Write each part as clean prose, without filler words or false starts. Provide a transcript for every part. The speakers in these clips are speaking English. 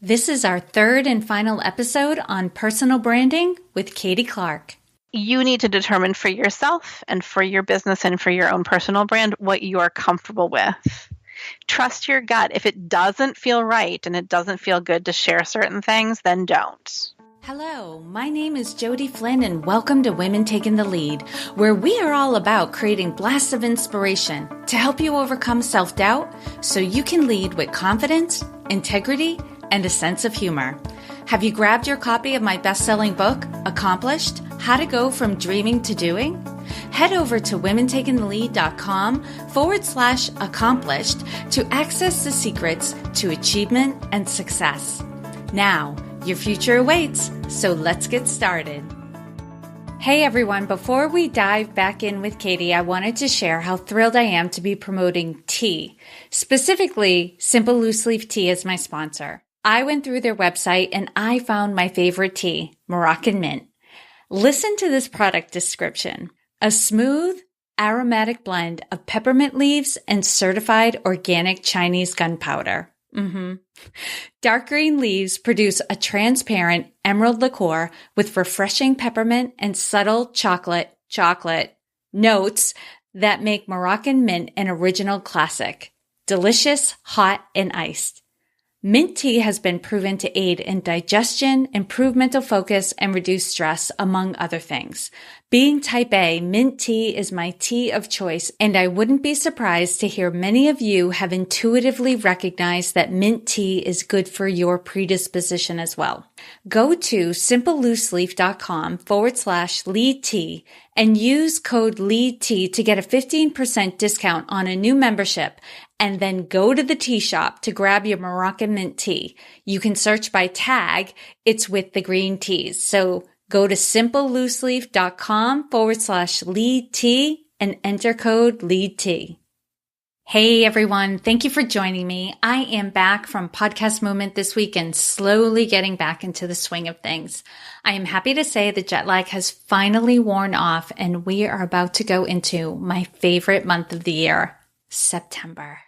This is our third and final episode on personal branding with Katie Clark. You need to determine for yourself and for your business and for your own personal brand what you're comfortable with. Trust your gut. If it doesn't feel right and it doesn't feel good to share certain things, then don't. Hello, my name is Jody Flynn and welcome to Women Taking the Lead, where we are all about creating blasts of inspiration to help you overcome self-doubt so you can lead with confidence, integrity, and a sense of humor. Have you grabbed your copy of my best-selling book, Accomplished: How to Go From Dreaming to Doing? Head over to womentakingthelead.com/accomplished to access the secrets to achievement and success. Now, your future awaits, so let's get started. Hey everyone, before we dive back in with Katie, I wanted to share how thrilled I am to be promoting tea, specifically Simple Loose Leaf Tea as my sponsor. I went through their website and I found my favorite tea, Moroccan Mint. Listen to this product description. A smooth, aromatic blend of peppermint leaves and certified organic Chinese gunpowder. Dark green leaves produce a transparent emerald liqueur with refreshing peppermint and subtle chocolate notes that make Moroccan Mint an original classic. Delicious, hot, and iced. Mint tea has been proven to aid in digestion, improve mental focus, and reduce stress, among other things. Being type A, mint tea is my tea of choice, and I wouldn't be surprised to hear many of you have intuitively recognized that mint tea is good for your predisposition as well. Go to simplelooseleaf.com/lead tea and use code LEADT to get a 15% discount on a new membership, and then go to the tea shop to grab your Moroccan Mint tea. You can search by tag. It's with the green teas. So go to simplelooseleaf.com/lead tea and enter code LEADT. Hey everyone, thank you for joining me. I am back from Podcast Moment this week and slowly getting back into the swing of things. I am happy to say the jet lag has finally worn off and we are about to go into my favorite month of the year, September.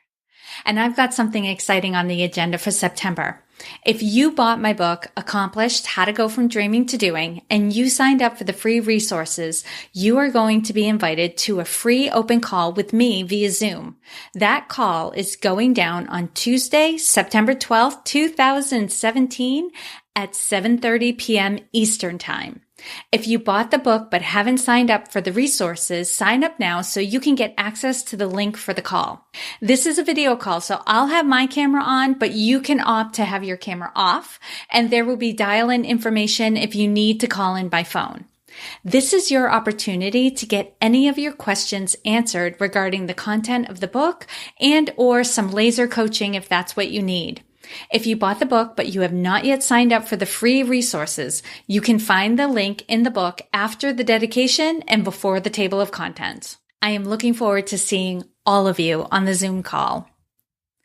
And I've got something exciting on the agenda for September. If you bought my book, Accomplished: How to Go From Dreaming to Doing, and you signed up for the free resources, you are going to be invited to a free open call with me via Zoom. That call is going down on Tuesday, September 12th, 2017 at 7:30 p.m. Eastern Time. If you bought the book but haven't signed up for the resources, sign up now so you can get access to the link for the call. This is a video call, so I'll have my camera on, but you can opt to have your camera off, and there will be dial-in information if you need to call in by phone. This is your opportunity to get any of your questions answered regarding the content of the book and or some laser coaching if that's what you need. If you bought the book but you have not yet signed up for the free resources, you can find the link in the book after the dedication and before the table of contents. I am looking forward to seeing all of you on the Zoom call.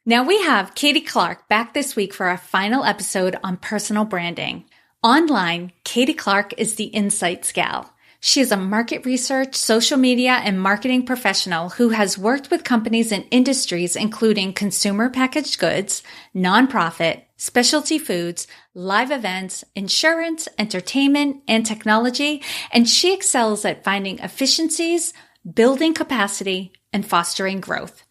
Now we have Katie Clark back this week for our final episode on personal branding. Online, Katie Clark is the Insights Gal. She is a market research, social media, and marketing professional who has worked with companies in industries including consumer packaged goods, nonprofit, specialty foods, live events, insurance, entertainment, and technology, and she excels at finding efficiencies, building capacity, and fostering growth.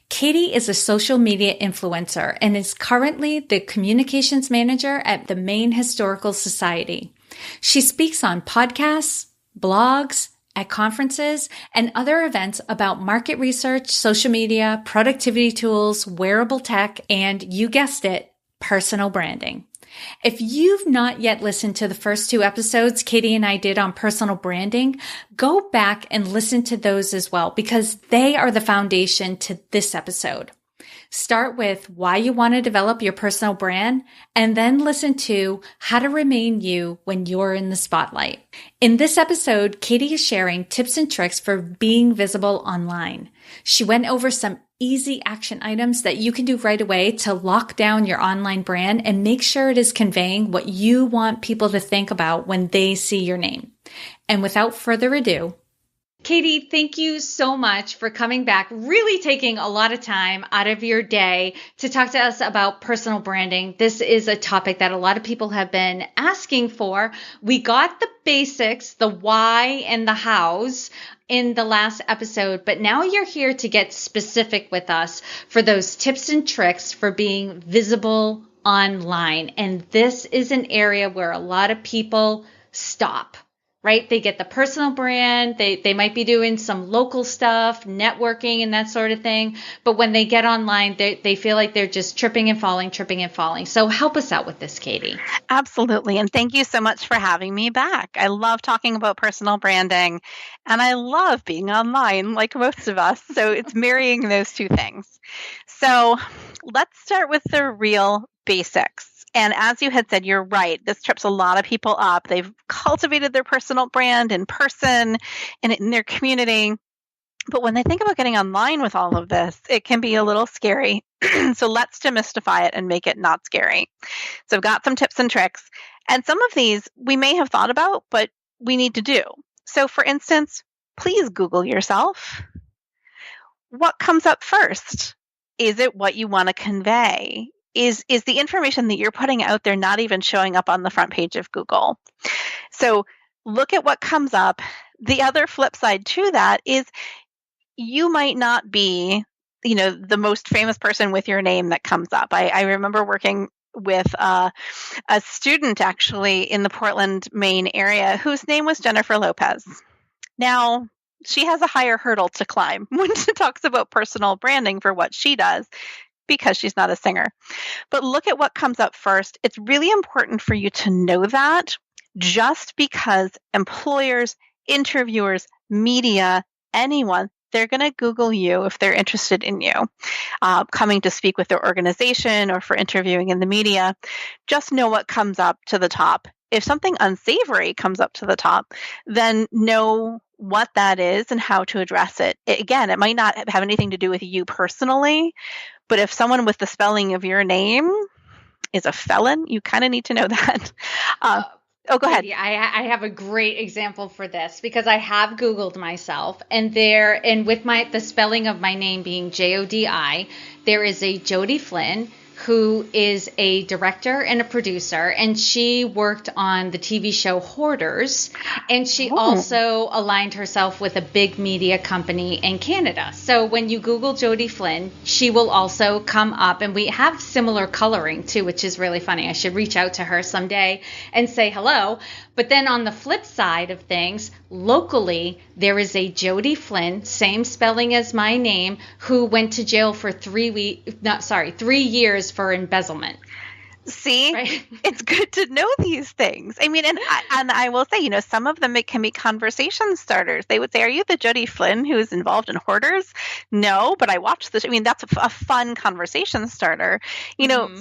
Katie is a social media influencer and is currently the communications manager at the Maine Historical Society. She speaks on podcasts, blogs, at conferences, and other events about market research, social media, productivity tools, wearable tech, and, you guessed it, personal branding. If you've not yet listened to the first two episodes Katie and I did on personal branding, go back and listen to those as well because they are the foundation to this episode. Start with why you want to develop your personal brand, and then listen to how to remain you when you're in the spotlight. In this episode, Katie is sharing tips and tricks for being visible online. She went over some easy action items that you can do right away to lock down your online brand and make sure it is conveying what you want people to think about when they see your name. And without further ado, Katie, thank you so much for coming back, really taking a lot of time out of your day to talk to us about personal branding. This is a topic that a lot of people have been asking for. We got the basics, the why and the hows in the last episode, but now you're here to get specific with us for those tips and tricks for being visible online. And this is an area where a lot of people stop. Right? They get the personal brand. They might be doing some local stuff, networking and that sort of thing. But when they get online, they feel like they're just tripping and falling. So help us out with this, Katie. Absolutely. And thank you so much for having me back. I love talking about personal branding and I love being online like most of us. So it's marrying those two things. So let's start with the real basics. And as you had said, you're right. This trips a lot of people up. They've cultivated their personal brand in person and in their community. But when they think about getting online with all of this, it can be a little scary. So let's demystify it and make it not scary. So I've got some tips and tricks. And some of these we may have thought about, but we need to do. So for instance, please Google yourself. What comes up first? Is it what you want to convey? Is the information that you're putting out there not even showing up on the front page of Google? So look at what comes up. The other flip side to that is you might not be, the most famous person with your name that comes up. I remember working with a student actually in the Portland, Maine area whose name was Jennifer Lopez. Now, she has a higher hurdle to climb when she talks about personal branding for what she does, because she's not a singer. But look at what comes up first. It's really important for you to know that just because employers, interviewers, media, anyone, they're going to Google you if they're interested in you, coming to speak with their organization or for interviewing in the media. Just know what comes up to the top. If something unsavory comes up to the top, then know what that is and how to address it. Again, it might not have anything to do with you personally, but if someone with the spelling of your name is a felon, you kind of need to know that. Go ahead. I have a great example for this because I have Googled myself, and with the spelling of my name being Jodi, there is a Jodi Flynn who is a director and a producer, and she worked on the TV show Hoarders, and she also aligned herself with a big media company in Canada. So when you Google Jodi Flynn, she will also come up, and we have similar coloring too, which is really funny. I should reach out to her someday and say hello. But then on the flip side of things, locally, there is a Jodi Flynn, same spelling as my name, who went to jail for 3 years for embezzlement. See, right? It's good to know these things. I mean, and I will say, some of them can be conversation starters. They would say, "Are you the Jodi Flynn who is involved in Hoarders?" No, but I watched this. I mean, that's a fun conversation starter.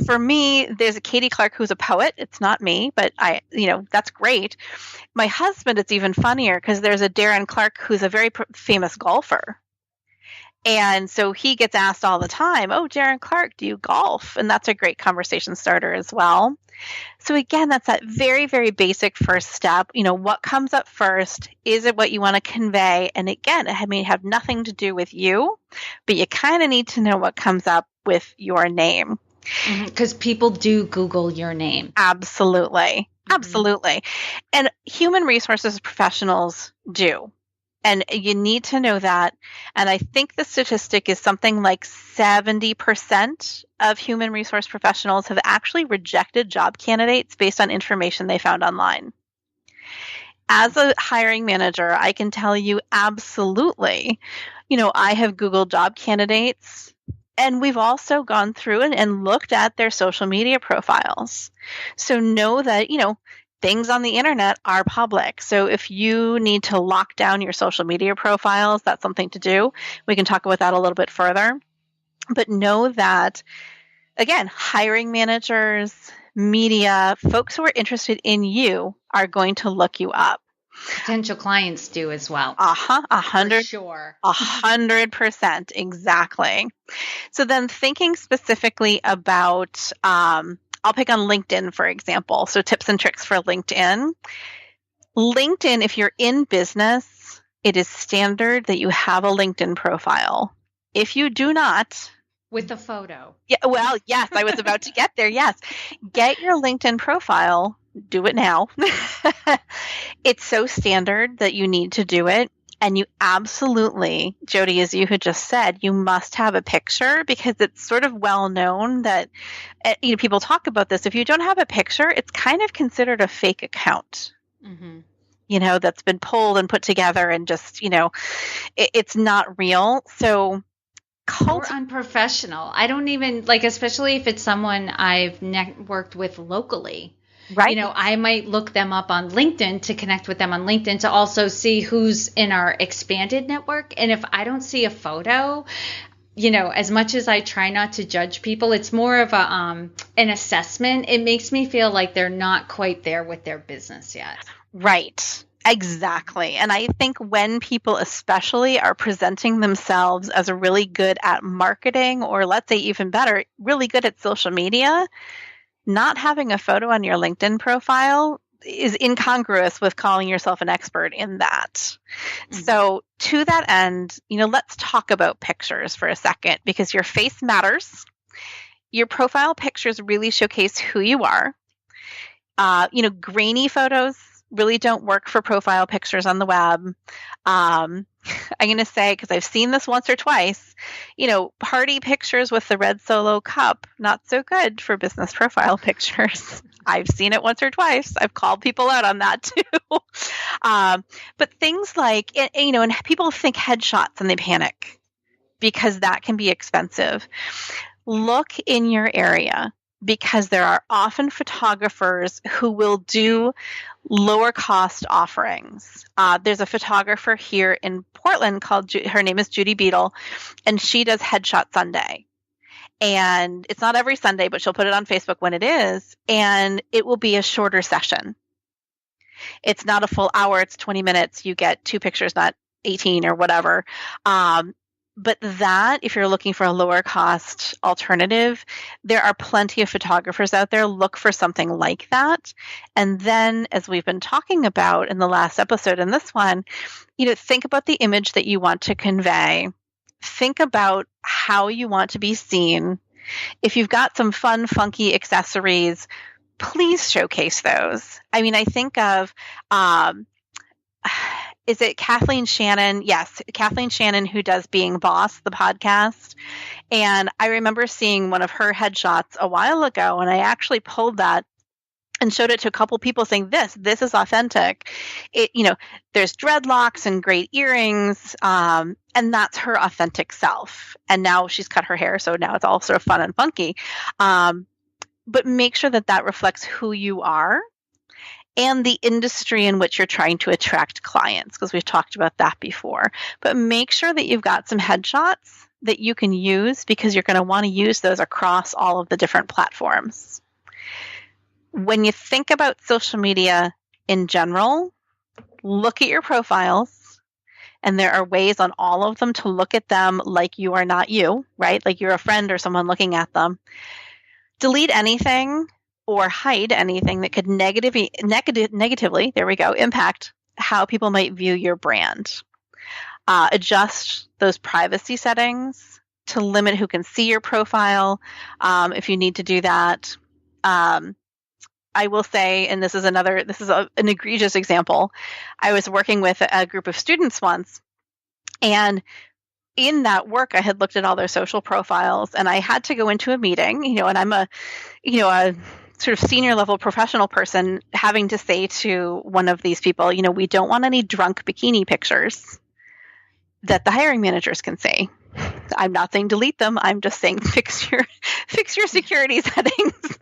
For me, there's a Katie Clark who's a poet. It's not me, but that's great. My husband, it's even funnier because there's a Darren Clark who's a very famous golfer. And so he gets asked all the time, "Oh, Darren Clark, do you golf?" And that's a great conversation starter as well. So again, that's that very, very basic first step. What comes up first? Is it what you want to convey? And again, it may have nothing to do with you, but you kind of need to know what comes up with your name. Because people do Google your name. Absolutely. Absolutely. And human resources professionals do. And you need to know that. And I think the statistic is something like 70% of human resource professionals have actually rejected job candidates based on information they found online. As a hiring manager, I can tell you absolutely, I have Googled job candidates, and we've also gone through and looked at their social media profiles. So know that, things on the internet are public. So if you need to lock down your social media profiles, that's something to do. We can talk about that a little bit further. But know that, again, hiring managers, media, folks who are interested in you are going to look you up. Potential clients do as well. 100%, exactly. So then thinking specifically about, I'll pick on LinkedIn, for example. So tips and tricks for LinkedIn. LinkedIn, if you're in business, it is standard that you have a LinkedIn profile. If you do not, with a photo. Yeah, well, yes, I was about to get there. Yes. Get your LinkedIn profile. Do it now. It's so standard that you need to do it. And you absolutely, Jody, as you had just said, you must have a picture, because it's sort of well known that people talk about this. If you don't have a picture, it's kind of considered a fake account. Mm-hmm. That's been pulled and put together, and just, it's not real. So or unprofessional. I don't even especially if it's someone I've worked with locally. Right. I might look them up on LinkedIn to connect with them on LinkedIn to also see who's in our expanded network. And if I don't see a photo, as much as I try not to judge people, it's more of an assessment. It makes me feel like they're not quite there with their business yet. Right. Exactly. And I think when people especially are presenting themselves as really good at marketing, or let's say even better, really good at social media, not having a photo on your LinkedIn profile is incongruous with calling yourself an expert in that. Mm-hmm. So to that end, let's talk about pictures for a second, because your face matters. Your profile pictures really showcase who you are. Grainy photos really don't work for profile pictures on the web. I'm going to say, because I've seen this once or twice, party pictures with the red Solo cup, not so good for business profile pictures. I've seen it once or twice. I've called people out on that too. But things like, and people think headshots and they panic, because that can be expensive. Look in your area, because there are often photographers who will do lower cost offerings. There's a photographer here in Portland her name is Judy Beadle, and she does Headshot Sunday. And it's not every Sunday, but she'll put it on Facebook when it is, and it will be a shorter session. It's not a full hour, it's 20 minutes. You get 2 pictures, not 18 or whatever. But that, if you're looking for a lower cost alternative, there are plenty of photographers out there. Look for something like that. And then, as we've been talking about in the last episode and this one, think about the image that you want to convey. Think about how you want to be seen. If you've got some fun, funky accessories, please showcase those. I think of, is it Kathleen Shannon? Yes, Kathleen Shannon, who does Being Boss, the podcast. And I remember seeing one of her headshots a while ago, and I actually pulled that and showed it to a couple people, saying, this is authentic. There's dreadlocks and great earrings, and that's her authentic self. And now she's cut her hair, so now it's all sort of fun and funky. But make sure that reflects who you are and the industry in which you're trying to attract clients, because we've talked about that before. But make sure that you've got some headshots that you can use, because you're going to want to use those across all of the different platforms. When you think about social media in general, look at your profiles, and there are ways on all of them to look at them like you are not you, right? Like you're a friend or someone looking at them. Delete anything or hide anything that could negatively, there we go, impact how people might view your brand. Adjust those privacy settings to limit who can see your profile, if you need to do that. I will say, and this is an egregious example. I was working with a group of students once, and in that work, I had looked at all their social profiles, and I had to go into a meeting, and I'm a sort of senior level professional person, having to say to one of these people, we don't want any drunk bikini pictures that the hiring managers can see. I'm not saying delete them. I'm just saying fix your security settings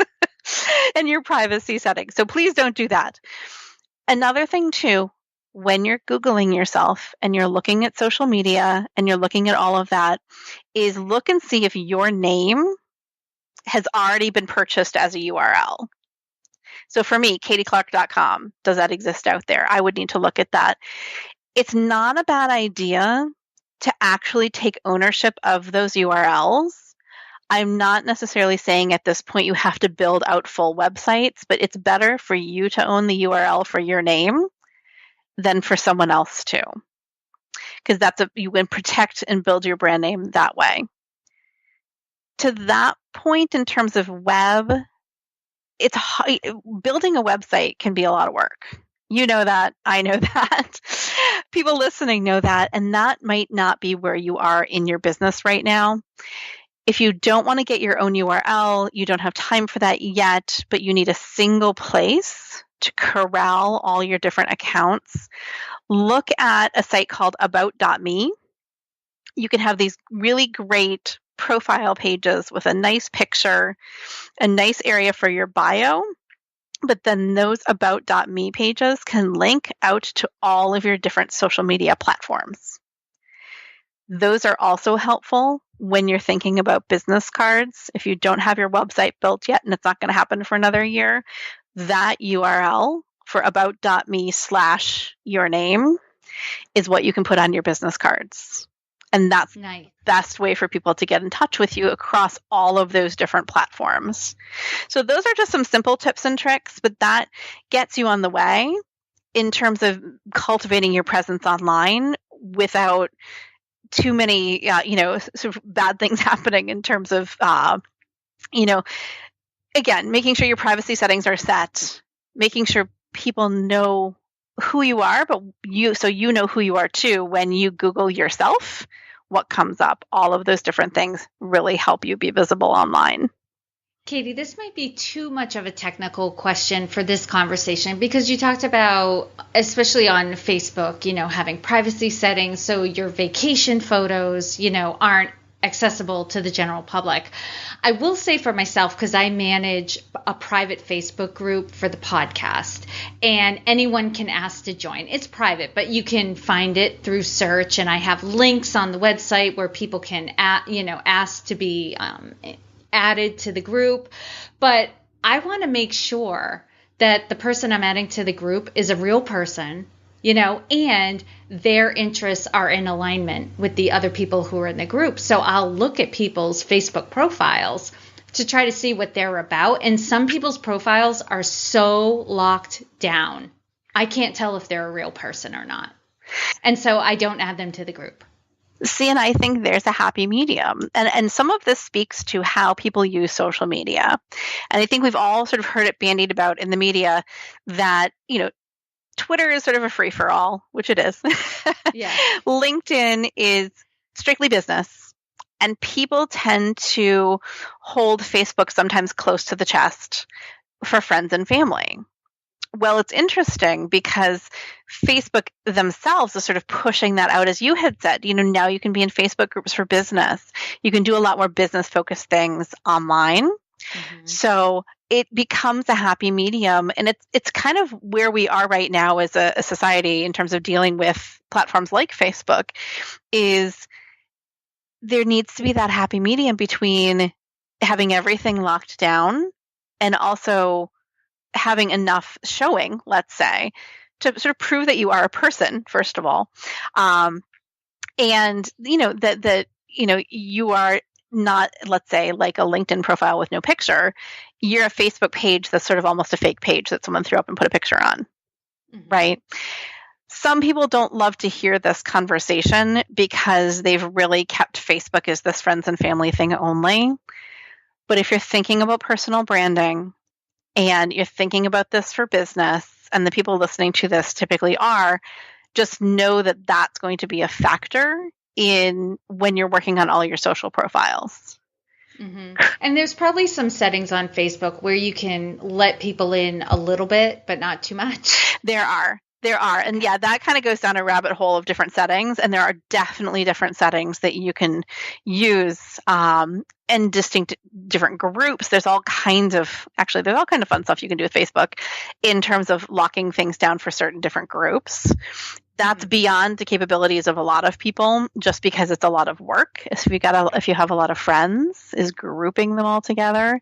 and your privacy settings. So please don't do that. Another thing too, when you're Googling yourself and you're looking at social media and you're looking at all of that, is look and see if your name has already been purchased as a URL. So for me, katieclark.com, does that exist out there? I would need to look at that. It's not a bad idea to actually take ownership of those URLs. I'm not necessarily saying at this point you have to build out full websites, but it's better for you to own the URL for your name than for someone else to. because you can protect and build your brand name that way. To that point, in terms of web, building a website can be a lot of work. You know that. I know that. People listening know that. And that might not be where you are in your business right now. If you don't want to get your own URL, you don't have time for that yet, but you need a single place to corral all your different accounts, look at a site called about.me. You can have these really great profile pages with a nice picture, a nice area for your bio, but then those about.me pages can link out to all of your different social media platforms. Those are also helpful when you're thinking about business cards. If you don't have your website built yet and it's not going to happen for another year, that URL for about.me/your name is what you can put on your business cards. And that's nice. The best way for people to get in touch with you across all of those different platforms. So those are just some simple tips and tricks, but that gets you on the way in terms of cultivating your presence online without too many, sort of bad things happening in terms of, again, making sure your privacy settings are set, making sure people know who you are, but you know who you are too. When you Google yourself, what comes up? All of those different things really help you be visible online. Katie, this might be too much of a technical question for this conversation because you talked about, especially on Facebook, having privacy settings so your vacation photos, aren't accessible to the general public. I will say for myself, because I manage a private Facebook group for the podcast, and anyone can ask to join. It's private, but you can find it through search, and I have links on the website where people can, ask to be added to the group. But I want to make sure that the person I'm adding to the group is a real person, and their interests are in alignment with the other people who are in the group. So I'll look at people's Facebook profiles to try to see what they're about. And some people's profiles are so locked down, I can't tell if they're a real person or not. And so I don't add them to the group. See, and I think there's a happy medium. And some of this speaks to how people use social media. And I think we've all sort of heard it bandied about in the media that, Twitter is sort of a free-for-all, which it is. Yeah. LinkedIn is strictly business. And people tend to hold Facebook sometimes close to the chest for friends and family. Well, it's interesting because Facebook themselves is sort of pushing that out, as you had said. Now you can be in Facebook groups for business. You can do a lot more business-focused things online. Mm-hmm. So it becomes a happy medium. And it's kind of where we are right now as a society in terms of dealing with platforms like Facebook, is there needs to be that happy medium between having everything locked down and also having enough showing, let's say, to sort of prove that you are a person, first of all. And, that you are not, let's say, like a LinkedIn profile with no picture. You're a Facebook page that's sort of almost a fake page that someone threw up and put a picture on, mm-hmm. right? Some people don't love to hear this conversation because they've really kept Facebook as this friends and family thing only. But if you're thinking about personal branding and you're thinking about this for business, and the people listening to this typically are, just know that that's going to be a factor in when you're working on all your social profiles. Mm-hmm. And there's probably some settings on Facebook where you can let people in a little bit, but not too much. There are. And yeah, that kind of goes down a rabbit hole of different settings. And there are definitely different settings that you can use and distinct different groups. There's all kind of fun stuff you can do with Facebook in terms of locking things down for certain different groups. That's beyond the capabilities of a lot of people, just because it's a lot of work. If you have a lot of friends, is grouping them all together.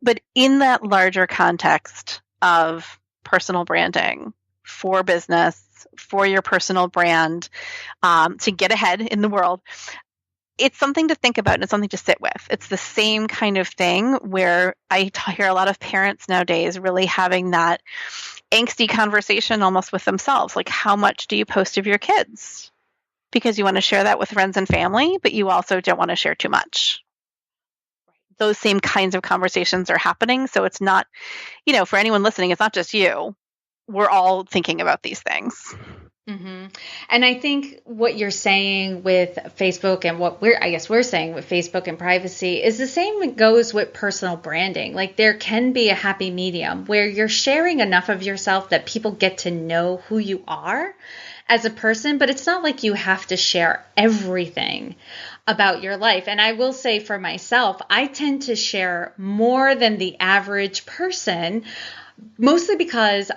But in that larger context of personal branding for business, for your personal brand, to get ahead in the world, it's something to think about and it's something to sit with. It's the same kind of thing where I hear a lot of parents nowadays really having that angsty conversation almost with themselves. Like, how much do you post of your kids? because you want to share that with friends and family, but you also don't want to share too much. Those same kinds of conversations are happening. So it's not, for anyone listening, it's not just you. We're all thinking about these things. Mm-hmm. And I think what you're saying with Facebook and what we're saying with Facebook and privacy is the same that goes with personal branding. Like there can be a happy medium where you're sharing enough of yourself that people get to know who you are as a person, but it's not like you have to share everything about your life. And I will say for myself, I tend to share more than the average person, mostly because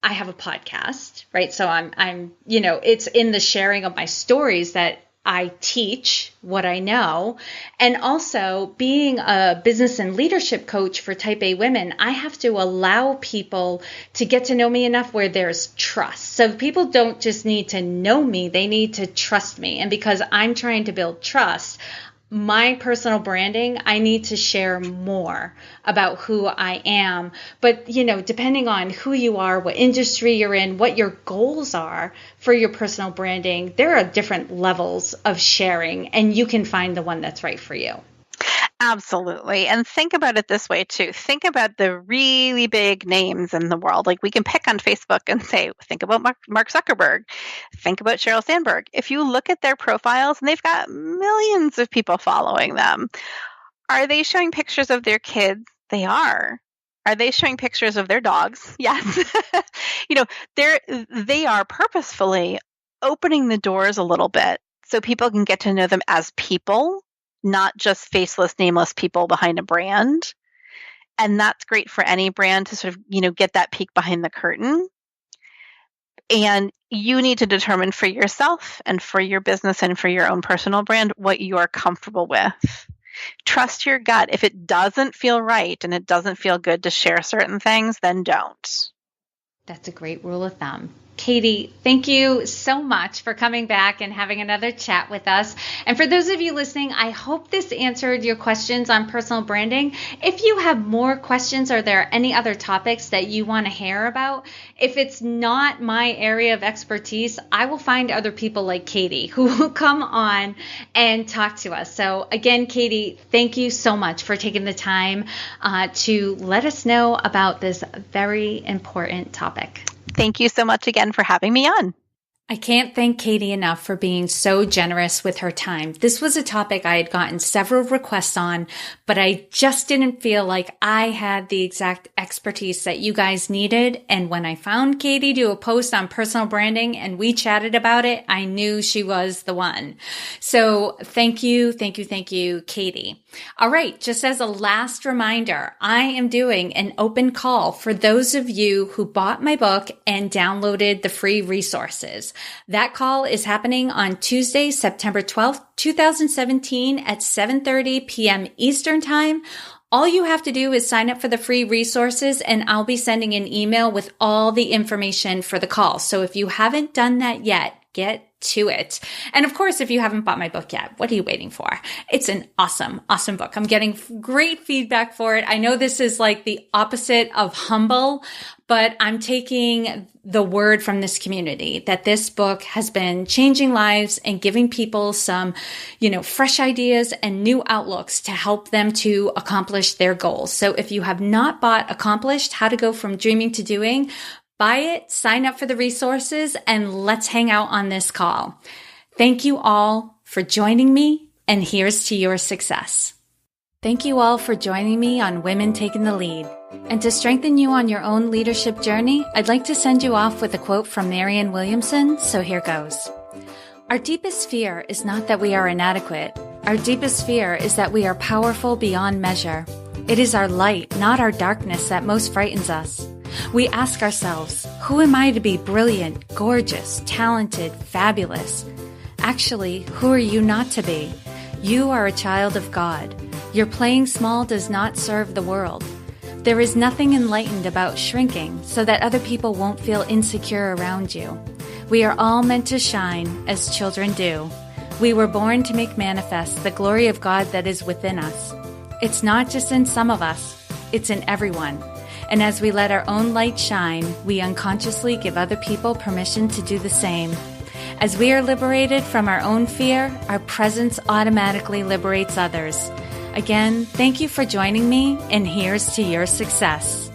I have a podcast, right? So I'm, it's in the sharing of my stories that I teach what I know. And also being a business and leadership coach for Type A women, I have to allow people to get to know me enough where there's trust. So people don't just need to know me, they need to trust me. And because I'm trying to build trust, my personal branding, I need to share more about who I am. But, depending on who you are, what industry you're in, what your goals are for your personal branding, there are different levels of sharing, and you can find the one that's right for you. Absolutely. And think about it this way too. Think about the really big names in the world. Like we can pick on Facebook and say, think about Mark Zuckerberg, think about Sheryl Sandberg. If you look at their profiles and they've got millions of people following them, are they showing pictures of their kids? They are. Are they showing pictures of their dogs? Yes. They are purposefully opening the doors a little bit so people can get to know them as people, not just faceless, nameless people behind a brand. And that's great for any brand to sort of, get that peek behind the curtain. And you need to determine for yourself and for your business and for your own personal brand what you're comfortable with. Trust your gut. If it doesn't feel right and it doesn't feel good to share certain things, then don't. That's a great rule of thumb. Katie, thank you so much for coming back and having another chat with us. And for those of you listening, I hope this answered your questions on personal branding. If you have more questions, are there any other topics that you want to hear about? If it's not my area of expertise, I will find other people like Katie who will come on and talk to us. So again, Katie, thank you so much for taking the time to let us know about this very important topic. Thank you so much again for having me on. I can't thank Katie enough for being so generous with her time. This was a topic I had gotten several requests on, but I just didn't feel like I had the exact expertise that you guys needed. And when I found Katie do a post on personal branding and we chatted about it, I knew she was the one. So thank you, Katie. All right, just as a last reminder, I am doing an open call for those of you who bought my book and downloaded the free resources. That call is happening on Tuesday, September 12th, 2017 at 7:30 p.m. Eastern Time. All you have to do is sign up for the free resources and I'll be sending an email with all the information for the call. So if you haven't done that yet, get to it. And of course, if you haven't bought my book yet, what are you waiting for? It's an awesome, awesome book. I'm getting great feedback for it. I know this is like the opposite of humble, but I'm taking the word from this community that this book has been changing lives and giving people some, fresh ideas and new outlooks to help them to accomplish their goals. So if you have not bought Accomplished: How to Go from Dreaming to Doing, buy it, sign up for the resources, and let's hang out on this call. Thank you all for joining me, and here's to your success. Thank you all for joining me on Women Taking the Lead. And to strengthen you on your own leadership journey, I'd like to send you off with a quote from Marianne Williamson, so here goes. Our deepest fear is not that we are inadequate. Our deepest fear is that we are powerful beyond measure. It is our light, not our darkness, that most frightens us. We ask ourselves, who am I to be brilliant, gorgeous, talented, fabulous? Actually, who are you not to be? You are a child of God. Your playing small does not serve the world. There is nothing enlightened about shrinking so that other people won't feel insecure around you. We are all meant to shine as children do. We were born to make manifest the glory of God that is within us. It's not just in some of us, it's in everyone. And as we let our own light shine, we unconsciously give other people permission to do the same. As we are liberated from our own fear, our presence automatically liberates others. Again, thank you for joining me, and here's to your success.